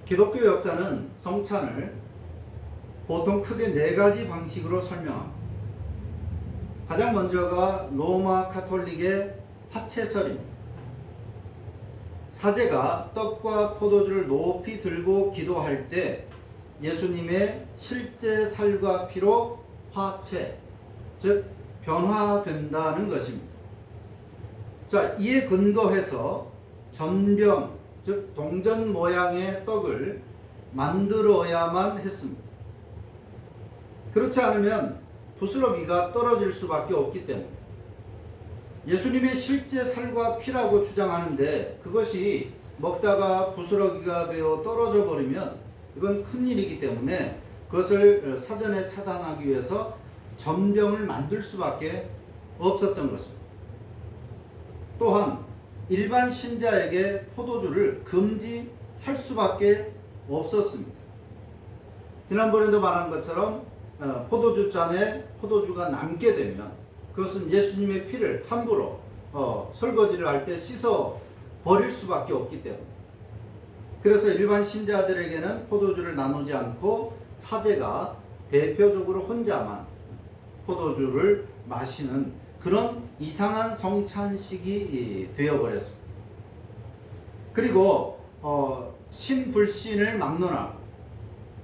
기독교 역사는 성찬을 보통 크게 네 가지 방식으로 설명합니다. 가장 먼저가 로마 카톨릭의 화채설입니다. 사제가 떡과 포도주를 높이 들고 기도할 때 예수님의 실제 살과 피로 화채, 즉 변화된다는 것입니다. 자, 이에 근거해서 전병, 즉 동전 모양의 떡을 만들어야만 했습니다. 그렇지 않으면 부스러기가 떨어질 수밖에 없기 때문에 예수님의 실제 살과 피라고 주장하는데 그것이 먹다가 부스러기가 되어 떨어져 버리면 이건 큰일이기 때문에 그것을 사전에 차단하기 위해서 전병을 만들 수밖에 없었던 것입니다. 또한 일반 신자에게 포도주를 금지할 수밖에 없었습니다. 지난번에도 말한 것처럼 포도주 잔에 포도주가 남게 되면 그것은 예수님의 피를 함부로 설거지를 할 때 씻어 버릴 수밖에 없기 때문에 그래서 일반 신자들에게는 포도주를 나누지 않고 사제가 대표적으로 혼자만 포도주를 마시는 그런 이상한 성찬식이 되어버렸습니다. 그리고 신불신을 막론하고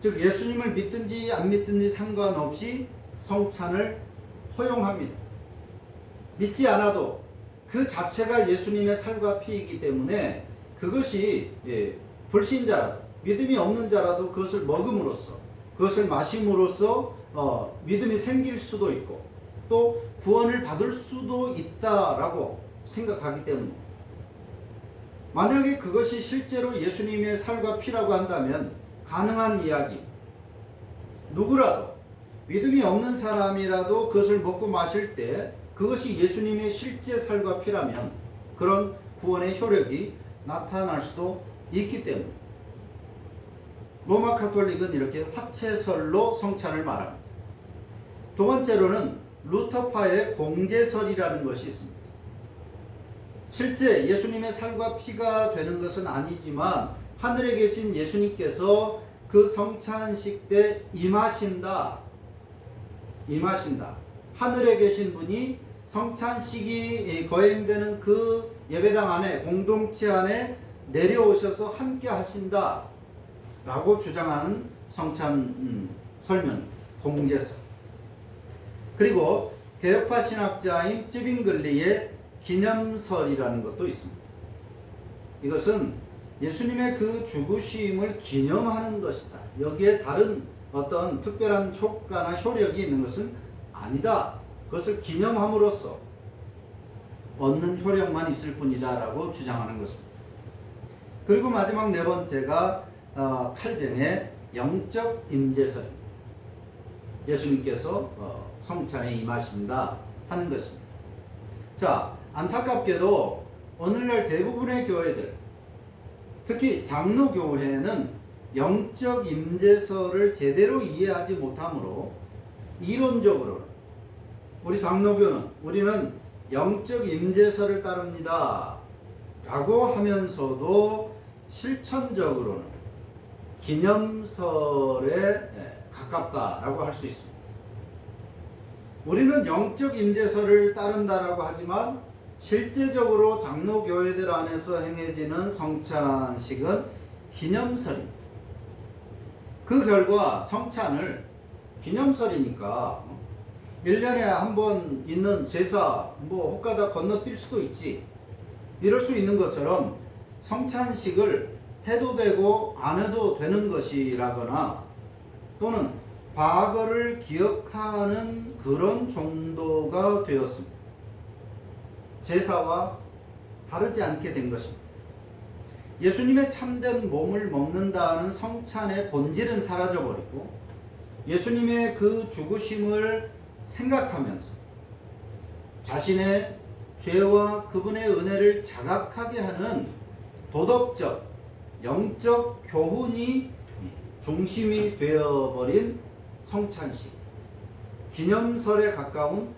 즉 예수님을 믿든지 안 믿든지 상관없이 성찬을 허용합니다. 믿지 않아도 그 자체가 예수님의 살과 피이기 때문에 그것이 불신자라도 믿음이 없는 자라도 그것을 먹음으로써 그것을 마심으로써 믿음이 생길 수도 있고 또 구원을 받을 수도 있다라고 생각하기 때문입니다. 만약에 그것이 실제로 예수님의 살과 피라고 한다면 가능한 이야기. 누구라도 믿음이 없는 사람이라도 그것을 먹고 마실 때 그것이 예수님의 실제 살과 피라면 그런 구원의 효력이 나타날 수도 있기 때문에 로마 카톨릭은 이렇게 화채설로 성찬을 말합니다. 두 번째로는 루터파의 공제설이라는 것이 있습니다. 실제 예수님의 살과 피가 되는 것은 아니지만 하늘에 계신 예수님께서 그 성찬식 때 임하신다. 하늘에 계신 분이 성찬식이 거행되는 그 예배당 안에 공동체 안에 내려오셔서 함께 하신다 라고 주장하는 성찬 설명 공제설. 그리고 개혁파 신학자인 쯔빙글리의 기념설이라는 것도 있습니다. 이것은 예수님의 그 죽으심을 기념하는 것이다. 여기에 다른 어떤 특별한 효과나 효력이 있는 것은 아니다. 그것을 기념함으로써 얻는 효력만 있을 뿐이다 라고 주장하는 것입니다. 그리고 마지막 네 번째가 칼뱅의 영적 임재설입니다. 예수님께서 성찬에 임하신다 하는 것입니다. 자, 안타깝게도 오늘날 대부분의 교회들, 특히 장로교회는 영적 임재설을 제대로 이해하지 못하므로 이론적으로는 우리 장로교는 우리는 영적 임재설을 따릅니다 라고 하면서도 실천적으로는 기념설에 가깝다라고 할 수 있습니다. 우리는 영적 임재설을 따른다라고 하지만 실제적으로 장로교회들 안에서 행해지는 성찬식은 기념설입니다. 그 결과 성찬을 기념설이니까 1년에 한 번 있는 제사 혹가다 건너뛸 수도 있지 이럴 수 있는 것처럼 성찬식을 해도 되고 안 해도 되는 것이라거나 또는 과거를 기억하는 그런 정도가 되었습니다. 제사와 다르지 않게 된 것입니다. 예수님의 참된 몸을 먹는다는 성찬의 본질은 사라져버리고 예수님의 그 죽으심을 생각하면서 자신의 죄와 그분의 은혜를 자각하게 하는 도덕적, 영적 교훈이 중심이 되어버린 성찬식, 기념설에 가까운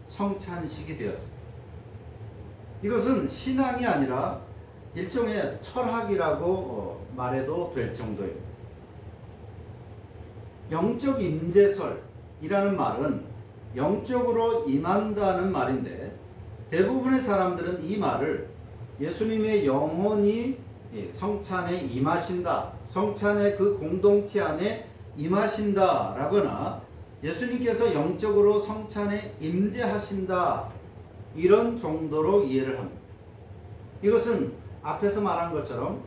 성찬식이 되었습니다. 이것은 신앙이 아니라 일종의 철학이라고 말해도 될 정도입니다. 영적 임재설이라는 말은 영적으로 임한다는 말인데 대부분의 사람들은 이 말을 예수님의 영혼이 성찬에 임하신다, 성찬의 그 공동체 안에 임하신다 라거나 예수님께서 영적으로 성찬에 임재하신다 이런 정도로 이해를 합니다. 이것은 앞에서 말한 것처럼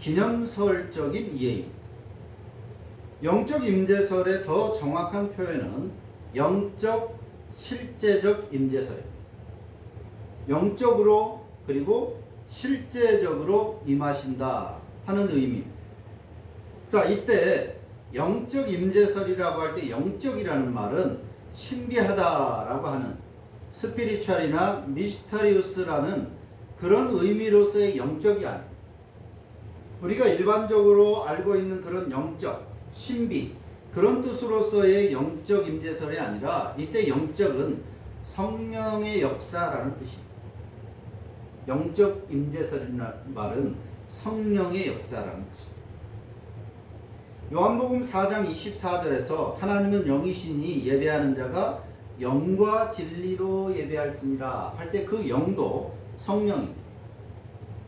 기념설적인 이해입니다. 영적 임재설의 더 정확한 표현은 영적 실제적 임재설입니다. 영적으로 그리고 실제적으로 임하신다 하는 의미입니다. 자, 이때 영적 임재설이라고 할 때 영적이라는 말은 신비하다라고 하는 스피리추얼이나 미스터리우스라는 그런 의미로서의 영적이 아닙니다. 우리가 일반적으로 알고 있는 그런 영적, 신비 그런 뜻으로서의 영적 임재설이 아니라 이때 영적은 성령의 역사라는 뜻입니다. 영적 임재설이라는 말은 성령의 역사라는 뜻입니다. 요한복음 4장 24절에서 하나님은 영이시니 예배하는 자가 영과 진리로 예배할지니라 할 때 그 영도 성령입니다.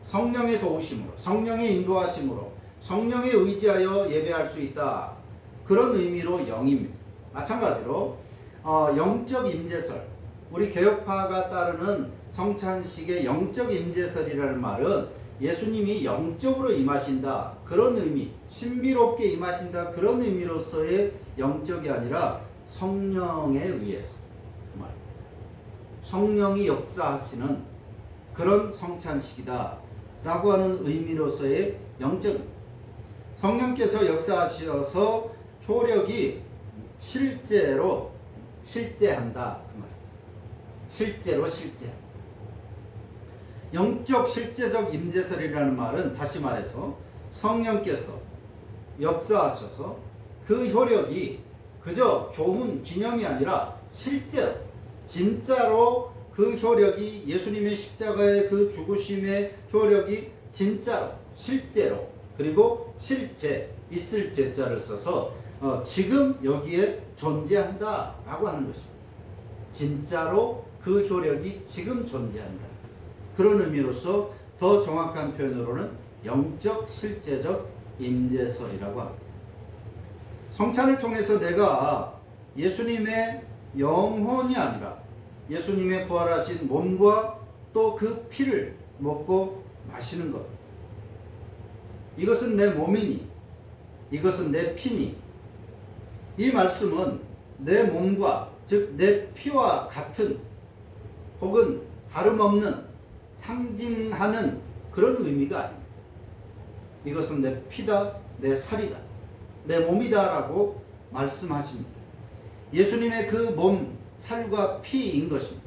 성령의 도우심으로, 성령의 인도하심으로, 성령에 의지하여 예배할 수 있다. 그런 의미로 영입니다. 마찬가지로 영적 임재설, 우리 개혁파가 따르는 성찬식의 영적 임재설이라는 말은 예수님이 영적으로 임하신다 그런 의미, 신비롭게 임하신다 그런 의미로서의 영적이 아니라 성령에 의해서 그 말입니다. 성령이 역사하시는 그런 성찬식이다 라고 하는 의미로서의 영적, 성령께서 역사하셔서 효력이 실제로 실제한다 그 말입니다. 실제로 실제한다. 영적 실제적 임재설이라는 말은 다시 말해서 성령께서 역사하셔서 그 효력이 그저 교훈, 기념이 아니라 실제로 진짜로 그 효력이 예수님의 십자가의 그 죽으심의 효력이 진짜로 실제로 그리고 실제 있을 제자를 써서 지금 여기에 존재한다 라고 하는 것입니다. 진짜로 그 효력이 지금 존재한다. 그런 의미로서 더 정확한 표현으로는 영적 실제적 임재설이라고 합니다. 성찬을 통해서 내가 예수님의 영혼이 아니라 예수님의 부활하신 몸과 또 그 피를 먹고 마시는 것, 이것은 내 몸이니 이것은 내 피니, 이 말씀은 내 몸과 즉 내 피와 같은 혹은 다름없는 상징하는 그런 의미가 아닙니다. 이것은 내 피다, 내 살이다, 내 몸이다 라고 말씀하십니다. 예수님의 그 몸, 살과 피인 것입니다.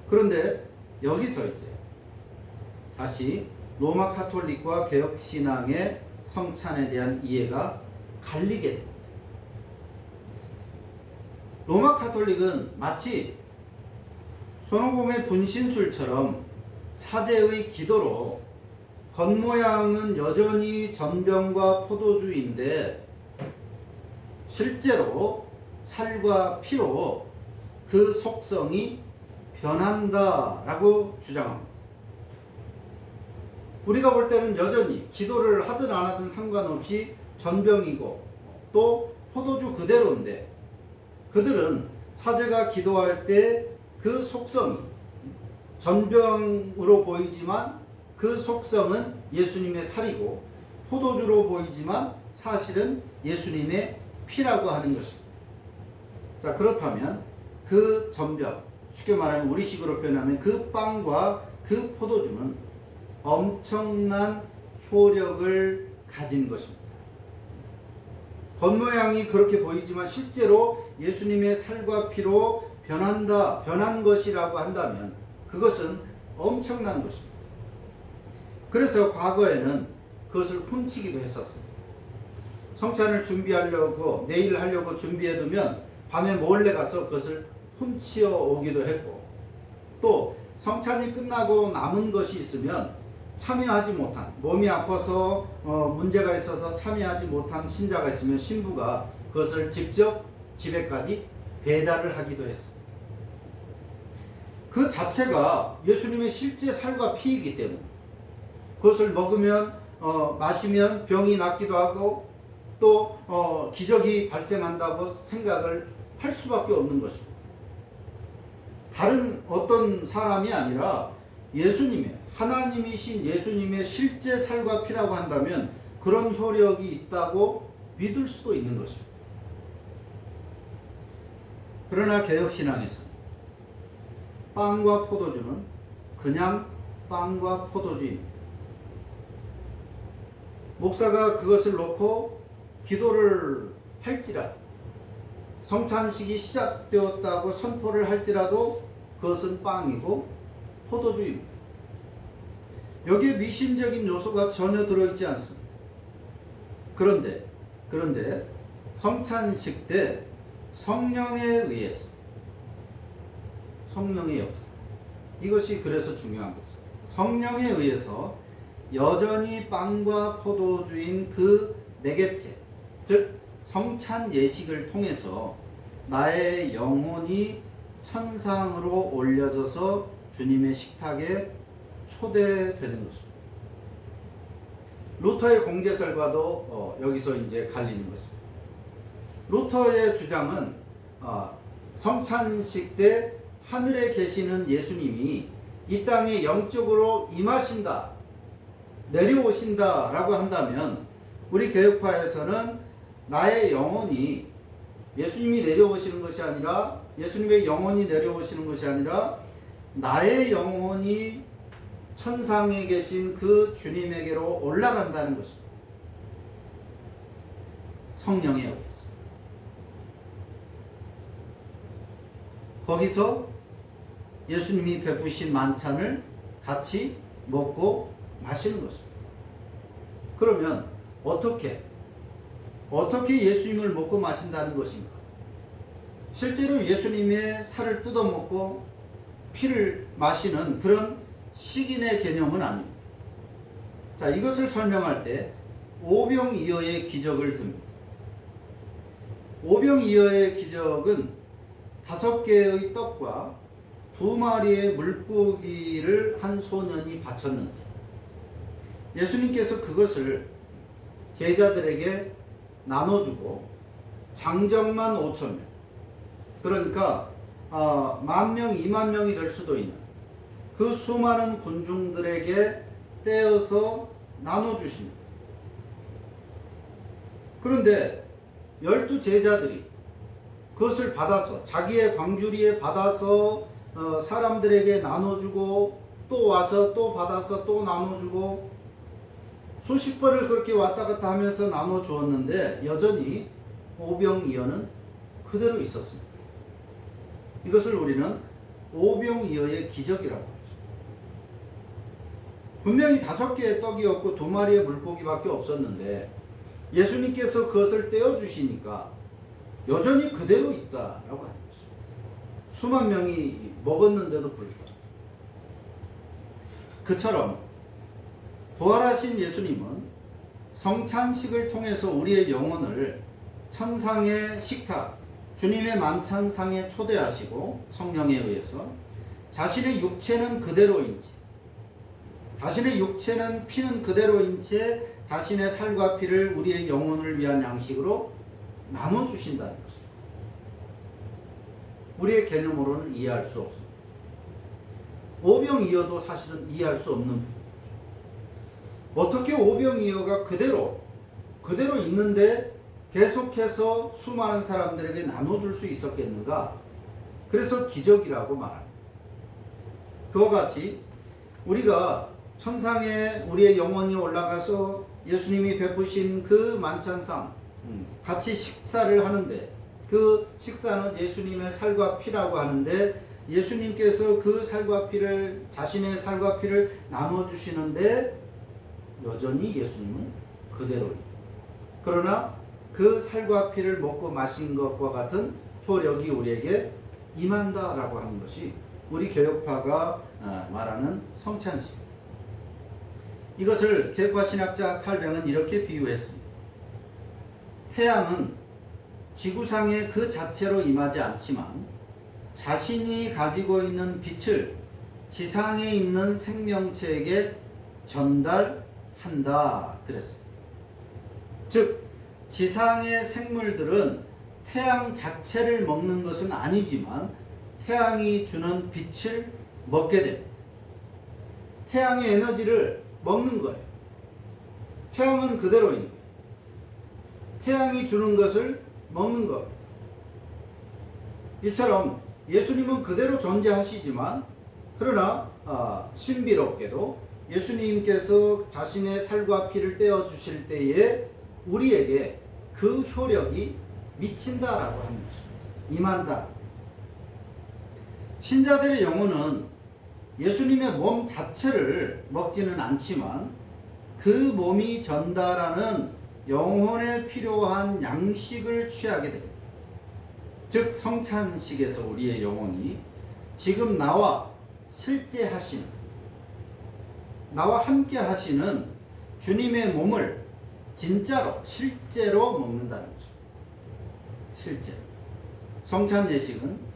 그런데 여기서 이제 다시 로마 카톨릭과 개혁신앙의 성찬에 대한 이해가 갈리게 됩니다. 로마 카톨릭은 마치 손오공의 분신술처럼 사제의 기도로 겉모양은 여전히 전병과 포도주인데 실제로 살과 피로 그 속성이 변한다라고 주장합니다. 우리가 볼 때는 여전히 기도를 하든 안 하든 상관없이 전병이고 또 포도주 그대로인데 그들은 사제가 기도할 때 그 속성이 전병으로 보이지만 그 속성은 예수님의 살이고 포도주로 보이지만 사실은 예수님의 피라고 하는 것입니다. 자, 그렇다면 그 전병, 쉽게 말하면 우리식으로 표현하면 그 빵과 그 포도주는 엄청난 효력을 가진 것입니다. 겉모양이 그렇게 보이지만 실제로 예수님의 살과 피로 변한 것이라고 한다면 그것은 엄청난 것입니다. 그래서 과거에는 그것을 훔치기도 했었습니다. 성찬을 준비하려고 내일 하려고 준비해두면 밤에 몰래 가서 그것을 훔치어 오기도 했고 또 성찬이 끝나고 남은 것이 있으면 참여하지 못한, 몸이 아파서 문제가 있어서 참여하지 못한 신자가 있으면 신부가 그것을 직접 집에까지 배달을 하기도 했습니다. 그 자체가 예수님의 실제 살과 피이기 때문에 그것을 먹으면 마시면 병이 낫기도 하고 또 기적이 발생한다고 생각을 할 수밖에 없는 것입니다. 다른 어떤 사람이 아니라 예수님의, 하나님이신 예수님의 실제 살과 피라고 한다면 그런 효력이 있다고 믿을 수도 있는 것입니다. 그러나 개혁신앙에서 빵과 포도주는 그냥 빵과 포도주입니다. 목사가 그것을 놓고 기도를 할지라도, 성찬식이 시작되었다고 선포를 할지라도 그것은 빵이고 포도주입니다. 여기에 미신적인 요소가 전혀 들어있지 않습니다. 그런데 성찬식 때 성령에 의해서, 성령의 역사, 이것이 그래서 중요한 것입니다. 성령에 의해서 여전히 빵과 포도주인 그 매개체, 즉 성찬 예식을 통해서 나의 영혼이 천상으로 올려져서 주님의 식탁에 초대되는 것입니다. 루터의 공제설과도 여기서 이제 갈리는 것입니다. 루터의 주장은 성찬식 때 하늘에 계시는 예수님이 이 땅에 영적으로 임하신다, 내려오신다 라고 한다면 우리 개혁파에서는 나의 영혼이, 예수님이 내려오시는 것이 아니라, 예수님의 영혼이 내려오시는 것이 아니라 나의 영혼이 천상에 계신 그 주님에게로 올라간다는 것입니다. 성령에 의해서. 거기서 예수님이 베푸신 만찬을 같이 먹고 마시는 것입니다. 그러면 어떻게 예수님을 먹고 마신다는 것인가? 실제로 예수님의 살을 뜯어먹고 피를 마시는 그런 식인의 개념은 아닙니다. 자, 이것을 설명할 때 오병이어의 기적을 듭니다. 오병이어의 기적은 5개의 떡과 2마리의 물고기를 한 소년이 바쳤는데 예수님께서 그것을 제자들에게 나눠주고 장정만 5,000명, 그러니까 10,000명, 20,000명이 될 수도 있는 그 수많은 군중들에게 떼어서 나눠주십니다. 그런데 12 제자들이 그것을 받아서 자기의 광주리에 받아서 사람들에게 나눠주고 또 와서 또 받아서 또 나눠주고 수십 번을 그렇게 왔다 갔다 하면서 나눠주었는데 여전히 오병이어는 그대로 있었습니다. 이것을 우리는 오병이어의 기적이라고 하죠. 분명히 5개의 떡이었고 2마리의 물고기밖에 없었는데 예수님께서 그것을 떼어주시니까 여전히 그대로 있다라고 하는 것이죠. 수만 명이 먹었는데도 불구하고. 그처럼 부활하신 예수님은 성찬식을 통해서 우리의 영혼을 천상의 식탁, 주님의 만찬상에 초대하시고 성령에 의해서 자신의 육체는 그대로인 채, 자신의 육체는 피는 그대로인 채 자신의 살과 피를 우리의 영혼을 위한 양식으로 나눠주신다는 것입니다. 우리의 개념으로는 이해할 수 없습니다. 오병이어도 사실은 이해할 수 없는 부분이죠. 어떻게 오병이어가 그대로 있는데 계속해서 수많은 사람들에게 나눠줄 수 있었겠는가? 그래서 기적이라고 말합니다. 그와 같이 우리가 천상에 우리의 영혼이 올라가서 예수님이 베푸신 그 만찬상 같이 식사를 하는데 그 식사는 예수님의 살과 피라고 하는데 예수님께서 그 살과 피를, 자신의 살과 피를 나눠주시는데 여전히 예수님은 그대로입니다. 그러나 그 살과 피를 먹고 마신 것과 같은 효력이 우리에게 임한다라고 하는 것이 우리 개혁파가 말하는 성찬식. 이것을 개혁화 신학자 칼뱅은 이렇게 비유했습니다. 태양은 지구상에 그 자체로 임하지 않지만 자신이 가지고 있는 빛을 지상에 있는 생명체에게 전달한다 그랬습니다. 즉 지상의 생물들은 태양 자체를 먹는 것은 아니지만 태양이 주는 빛을 먹게 됩니다. 태양의 에너지를 먹는 거예요. 태양은 그대로인 거예요. 태양이 주는 것을 먹는 것. 이처럼 예수님은 그대로 존재하시지만 그러나 신비롭게도 예수님께서 자신의 살과 피를 떼어 주실 때에 우리에게 그 효력이 미친다라고 하는 것입니다. 임한다. 신자들의 영혼은 예수님의 몸 자체를 먹지는 않지만 그 몸이 전달하는 영혼에 필요한 양식을 취하게 됩니다. 즉 성찬식에서 우리의 영혼이 지금 나와 실제 하시는, 나와 함께 하시는 주님의 몸을 진짜로 실제로 먹는다는 거죠. 실제로. 성찬 예식은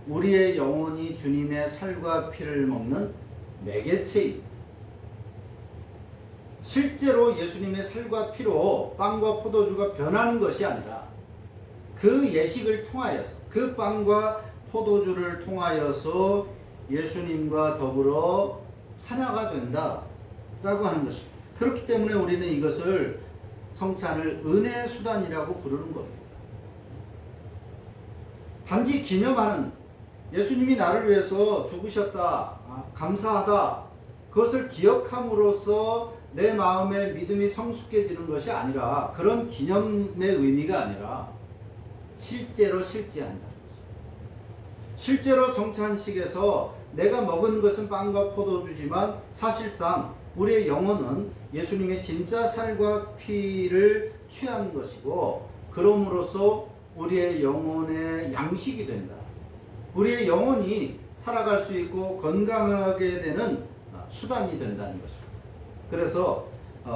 우리의 영혼이 주님의 살과 피를 먹는 매개체입니다. 실제로 예수님의 살과 피로 빵과 포도주가 변하는 것이 아니라 그 예식을 통하여서, 그 빵과 포도주를 통하여서 예수님과 더불어 하나가 된다라고 하는 것입니다. 그렇기 때문에 우리는 이것을 성찬을 은혜의 수단이라고 부르는 겁니다. 단지 기념하는, 예수님이 나를 위해서 죽으셨다, 감사하다, 그것을 기억함으로써 내 마음의 믿음이 성숙해지는 것이 아니라, 그런 기념의 의미가 아니라 실제로 실제한다는 것입니다. 실제로 성찬식에서 내가 먹은 것은 빵과 포도주지만 사실상 우리의 영혼은 예수님의 진짜 살과 피를 취한 것이고, 그럼으로써 우리의 영혼의 양식이 된다. 우리의 영혼이 살아갈 수 있고 건강하게 되는 수단이 된다는 것입니다. 그래서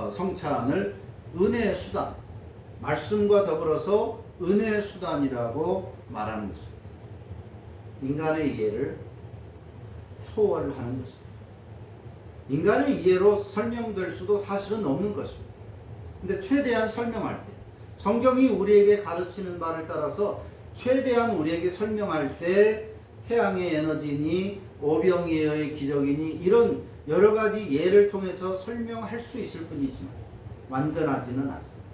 성찬을 은혜의 수단, 말씀과 더불어서 은혜의 수단이라고 말하는 것입니다. 인간의 이해를 초월하는 것입니다. 인간의 이해로 설명될 수도 사실은 없는 것입니다. 근데 최대한 설명할 때, 성경이 우리에게 가르치는 바를 따라서 최대한 우리에게 설명할 때 태양의 에너지니 오병이어의 기적이니 이런 여러 가지 예를 통해서 설명할 수 있을 뿐이지만 완전하지는 않습니다.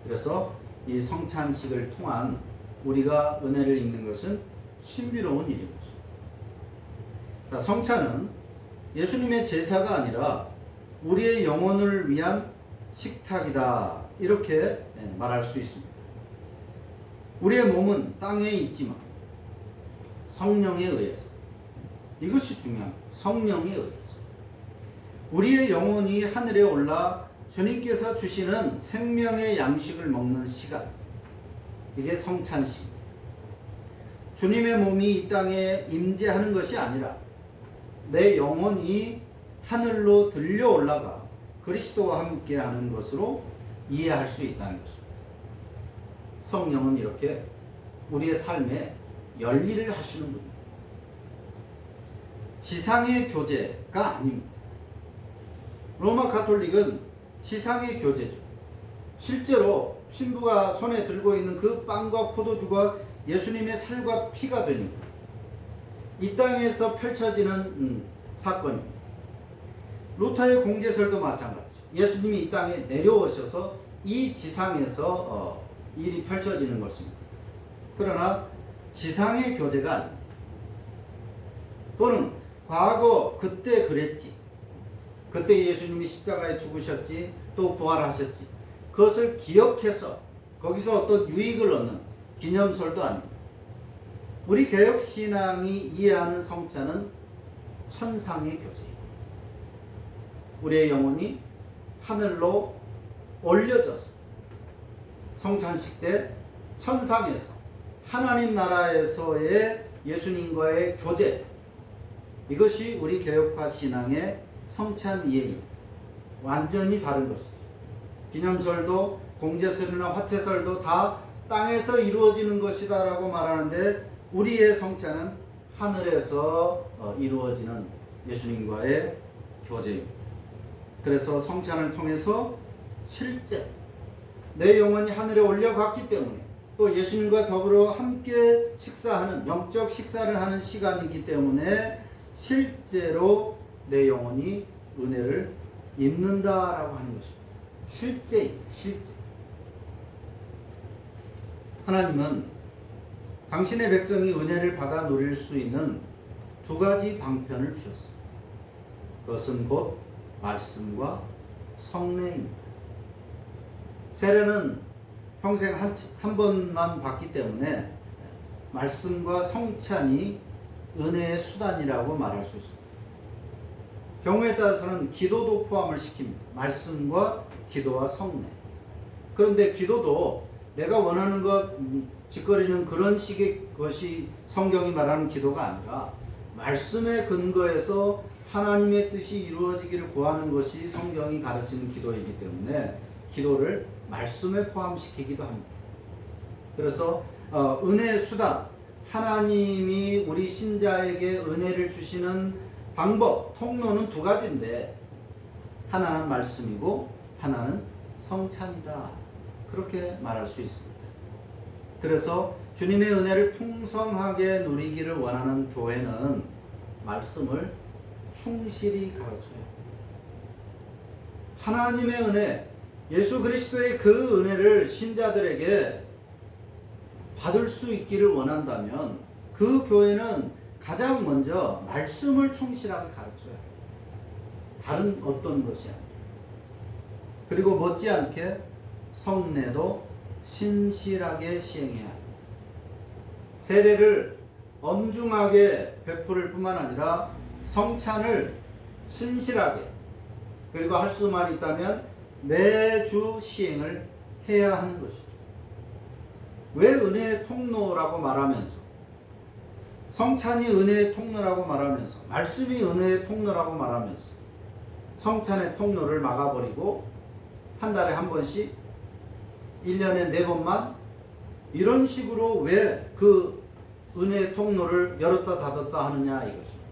그래서 이 성찬식을 통한 우리가 은혜를 입는 것은 신비로운 일인 것입니다. 자, 성찬은 예수님의 제사가 아니라 우리의 영혼을 위한 식탁이다, 이렇게 말할 수 있습니다. 우리의 몸은 땅에 있지만 성령에 의해서, 이것이 중요합니다. 성령에 의해서 우리의 영혼이 하늘에 올라 주님께서 주시는 생명의 양식을 먹는 시간, 이게 성찬식입니다. 주님의 몸이 이 땅에 임재하는 것이 아니라 내 영혼이 하늘로 들려 올라가 그리스도와 함께 하는 것으로 이해할 수 있다는 것입니다. 성령은 이렇게 우리의 삶에 열일을 하시는 분입니다. 지상의 교제가 아닙니다. 로마 가톨릭은 지상의 교제죠. 실제로 신부가 손에 들고 있는 그 빵과 포도주가 예수님의 살과 피가 됩니다. 이 땅에서 펼쳐지는 사건입니다. 루터의 공제설도 마찬가지죠. 예수님이 이 땅에 내려오셔서 이 지상에서 일이 펼쳐지는 것입니다. 그러나 지상의 교제가 아닙니다. 또는 과거 그때 그랬지, 그때 예수님이 십자가에 죽으셨지, 또 부활하셨지, 그것을 기억해서 거기서 어떤 유익을 얻는 기념설도 아닙니다. 우리 개혁신앙이 이해하는 성찬은 천상의 교제입니다. 우리의 영혼이 하늘로 올려져서 성찬식 때 천상에서 하나님 나라에서의 예수님과의 교제, 이것이 우리 개혁화 신앙의 성찬 이해입니다. 완전히 다른 것이죠. 기념설도 공제설이나 화채설도 다 땅에서 이루어지는 것이다 라고 말하는데, 우리의 성찬은 하늘에서 이루어지는 예수님과의 교제입니다. 그래서 성찬을 통해서 실제 내 영혼이 하늘에 올려갔기 때문에, 또 예수님과 더불어 함께 식사하는, 영적 식사를 하는 시간이기 때문에 실제로 내 영혼이 은혜를 입는다라고 하는 것입니다. 실제. 하나님은 당신의 백성이 은혜를 받아 누릴 수 있는 두 가지 방편을 주셨습니다. 그것은 곧 말씀과 성례입니다. 세례는 평생 한 번만 받기 때문에 말씀과 성찬이 은혜의 수단이라고 말할 수 있습니다. 경우에 따라서는 기도도 포함을 시킵니다. 말씀과 기도와 성례. 그런데 기도도 내가 원하는 것 짓거리는 그런 식의 것이 성경이 말하는 기도가 아니라, 말씀에 근거해서 하나님의 뜻이 이루어지기를 구하는 것이 성경이 가르치는 기도이기 때문에 기도를 말씀에 포함시키기도 합니다. 그래서 은혜의 수단, 하나님이 우리 신자에게 은혜를 주시는 방법, 통로는 두 가지인데, 하나는 말씀이고 하나는 성찬이다. 그렇게 말할 수 있습니다. 그래서 주님의 은혜를 풍성하게 누리기를 원하는 교회는 말씀을 충실히 가르쳐요. 하나님의 은혜, 예수 그리스도의 그 은혜를 신자들에게 받을 수 있기를 원한다면 그 교회는 가장 먼저 말씀을 충실하게 가르쳐요. 다른 어떤 것이 아니에요. 그리고 못지않게 성례도 신실하게 시행해야 합니다. 세례를 엄중하게 베풀을 뿐만 아니라 성찬을 신실하게, 그리고 할 수만 있다면 매주 시행을 해야 하는 것이죠. 왜 은혜의 통로라고 말하면서, 성찬이 은혜의 통로라고 말하면서, 말씀이 은혜의 통로라고 말하면서 성찬의 통로를 막아버리고 한 달에 한 번씩 1년에 4번만 이런 식으로 왜 그 은혜의 통로를 열었다 닫았다 하느냐 이것입니다.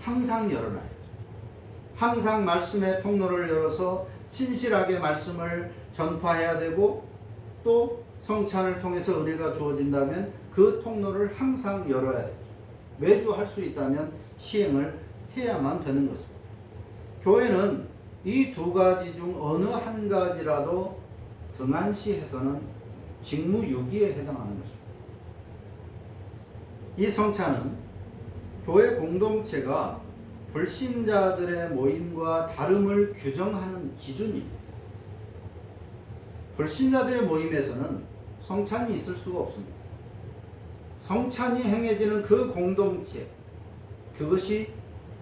항상 열어놔야죠. 항상 말씀의 통로를 열어서 신실하게 말씀을 전파해야 되고, 또 성찬을 통해서 은혜가 주어진다면 그 통로를 항상 열어야 되죠. 매주 할 수 있다면 시행을 해야만 되는 것입니다. 교회는 이 두 가지 중 어느 한 가지라도 등한시해서는 직무유기에 해당하는 것입니다. 이 성찬은 교회 공동체가 불신자들의 모임과 다름을 규정하는 기준입니다. 불신자들의 모임에서는 성찬이 있을 수가 없습니다. 성찬이 행해지는 그 공동체, 그것이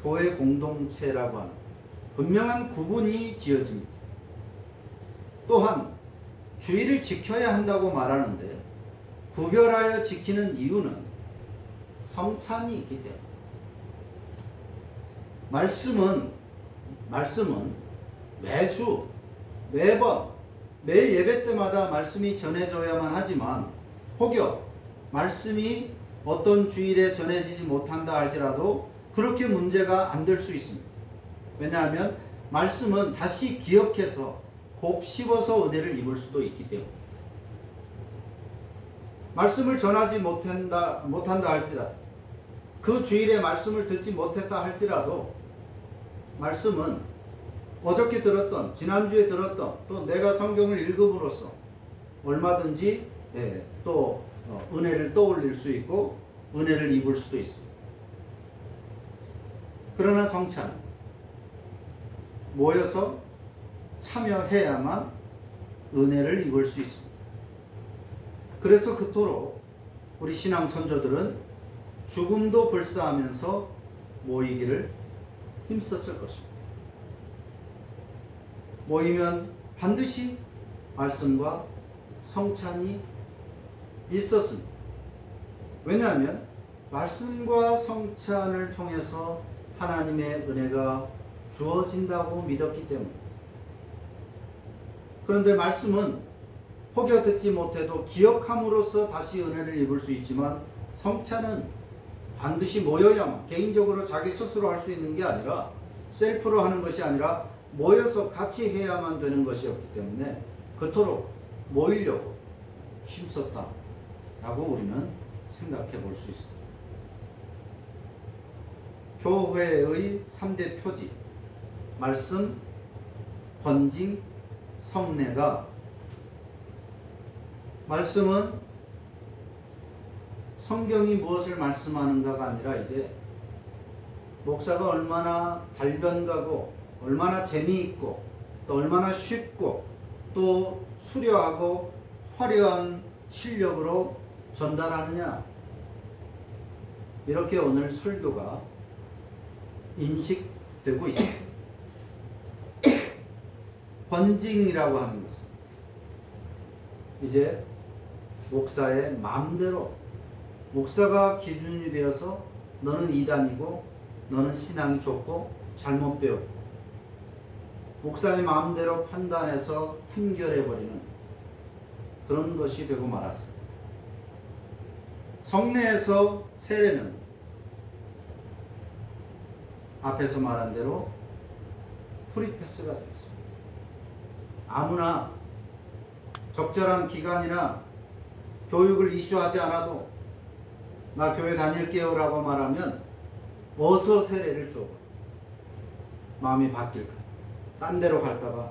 교회 공동체라고 하는 분명한 구분이 지어집니다. 또한 주의를 지켜야 한다고 말하는데, 구별하여 지키는 이유는 성찬이 있기 때문에. 말씀은 매주, 매번, 매 예배 때마다 말씀이 전해져야만 하지만, 혹여 말씀이 어떤 주일에 전해지지 못한다 할지라도 그렇게 문제가 안 될 수 있습니다. 왜냐하면 말씀은 다시 기억해서 곱씹어서 은혜를 입을 수도 있기 때문에. 말씀을 전하지 못한다 할지라도, 그 주일에 말씀을 듣지 못했다 할지라도, 말씀은 어저께 들었던, 지난주에 들었던, 또 내가 성경을 읽음으로써 얼마든지 또 은혜를 떠올릴 수 있고 은혜를 입을 수도 있습니다. 그러나 성찬은 모여서 참여해야만 은혜를 입을 수 있습니다. 그래서 그토록 우리 신앙 선조들은 죽음도 불사하면서 모이기를 힘썼을 것입니다. 모이면 반드시 말씀과 성찬이 있었습니다. 왜냐하면 말씀과 성찬을 통해서 하나님의 은혜가 주어진다고 믿었기 때문에. 그런데 말씀은 혹여 듣지 못해도 기억함으로써 다시 은혜를 입을 수 있지만, 성찬은 반드시 모여야만, 개인적으로 자기 스스로 할 수 있는 게 아니라, 셀프로 하는 것이 아니라 모여서 같이 해야만 되는 것이었기 때문에 그토록 모이려고 힘썼다라고 우리는 생각해 볼 수 있습니다. 교회의 3대 표지, 말씀, 권징, 성례가, 말씀은 성경이 무엇을 말씀하는가가 아니라 이제 목사가 얼마나 달변가고 얼마나 재미있고 또 얼마나 쉽고 또 수려하고 화려한 실력으로 전달하느냐, 이렇게 오늘 설교가 인식되고 있습니다. 권징이라고 하는 것은 이제 목사의 마음대로, 목사가 기준이 되어서 너는 이단이고 너는 신앙이 좁고 잘못되었고, 목사의 마음대로 판단해서 판결해버리는 그런 것이 되고 말았습니다. 성례에서 세례는 앞에서 말한 대로 프리패스가 되었습니다. 아무나 적절한 기간이나 교육을 이슈하지 않아도 나 교회 다닐게요 라고 말하면 어서 세례를 주어버려. 마음이 바뀔까, 딴 데로 갈까봐,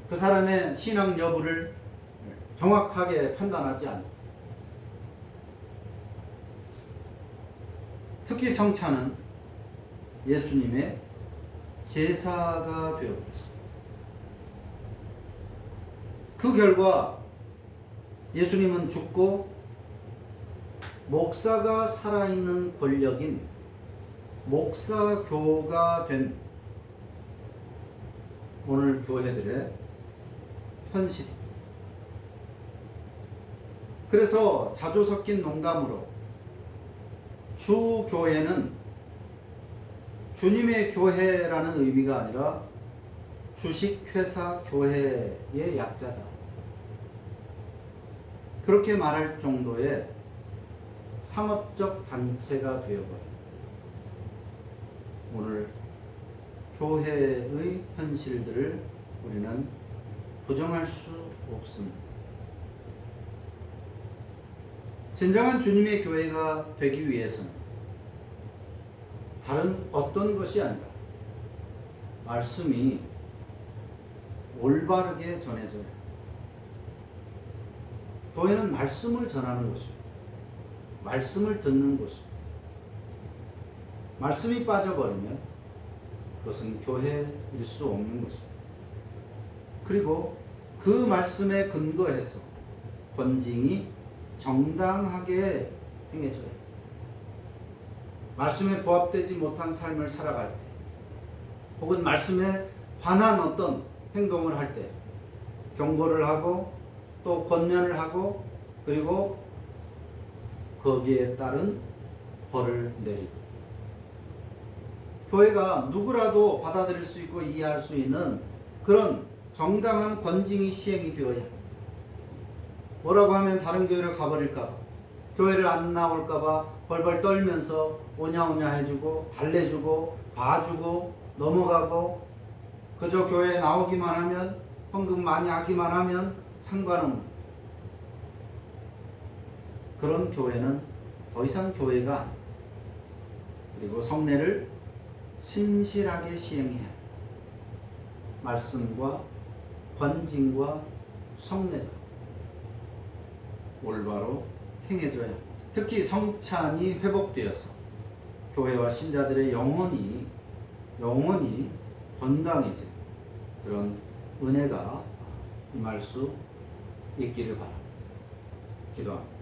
그 사람의 신앙 여부를 정확하게 판단하지 않고. 특히 성찬은 예수님의 제사가 되어버렸습니다. 그 결과 예수님은 죽고 목사가 살아있는 권력인 목사교가 된 오늘 교회들의 현실. 그래서 자주 섞인 농담으로 주교회는 주님의 교회라는 의미가 아니라 주식회사 교회의 약자다, 그렇게 말할 정도의 상업적 단체가 되어버린 오늘 교회의 현실들을 우리는 부정할 수 없습니다. 진정한 주님의 교회가 되기 위해서는 다른 어떤 것이 아니라 말씀이 올바르게 전해져야 합니다. 교회는 말씀을 전하는 곳입니다. 말씀을 듣는 곳입니다. 말씀이 빠져버리면 그것은 교회일 수 없는 것입니다. 그리고 그 말씀에 근거해서 권징이 정당하게 행해져야 합니다. 말씀에 부합되지 못한 삶을 살아갈 때, 혹은 말씀에 반한 어떤 행동을 할 때 경고를 하고 또 권면을 하고, 그리고 거기에 따른 벌을 내리고, 교회가 누구라도 받아들일 수 있고 이해할 수 있는 그런 정당한 권징이 시행이 되어야 합니다. 뭐라고 하면 다른 교회를 가버릴까 봐, 교회를 안 나올까 봐 벌벌 떨면서 오냐오냐 해주고 달래주고 봐주고 넘어가고, 그저 교회에 나오기만 하면, 헌금 많이 하기만 하면 상관없는 그런 교회는 더 이상 교회가 아닙니다. 그리고 성례를 신실하게 시행해야 합니다. 말씀과 권징과 성례가 올바로 행해져야 합니다. 특히 성찬이 회복되어서 교회와 신자들의 영혼이 건강해진 그런 은혜가 임할 수 있기를 바랍니다. 기도합니다.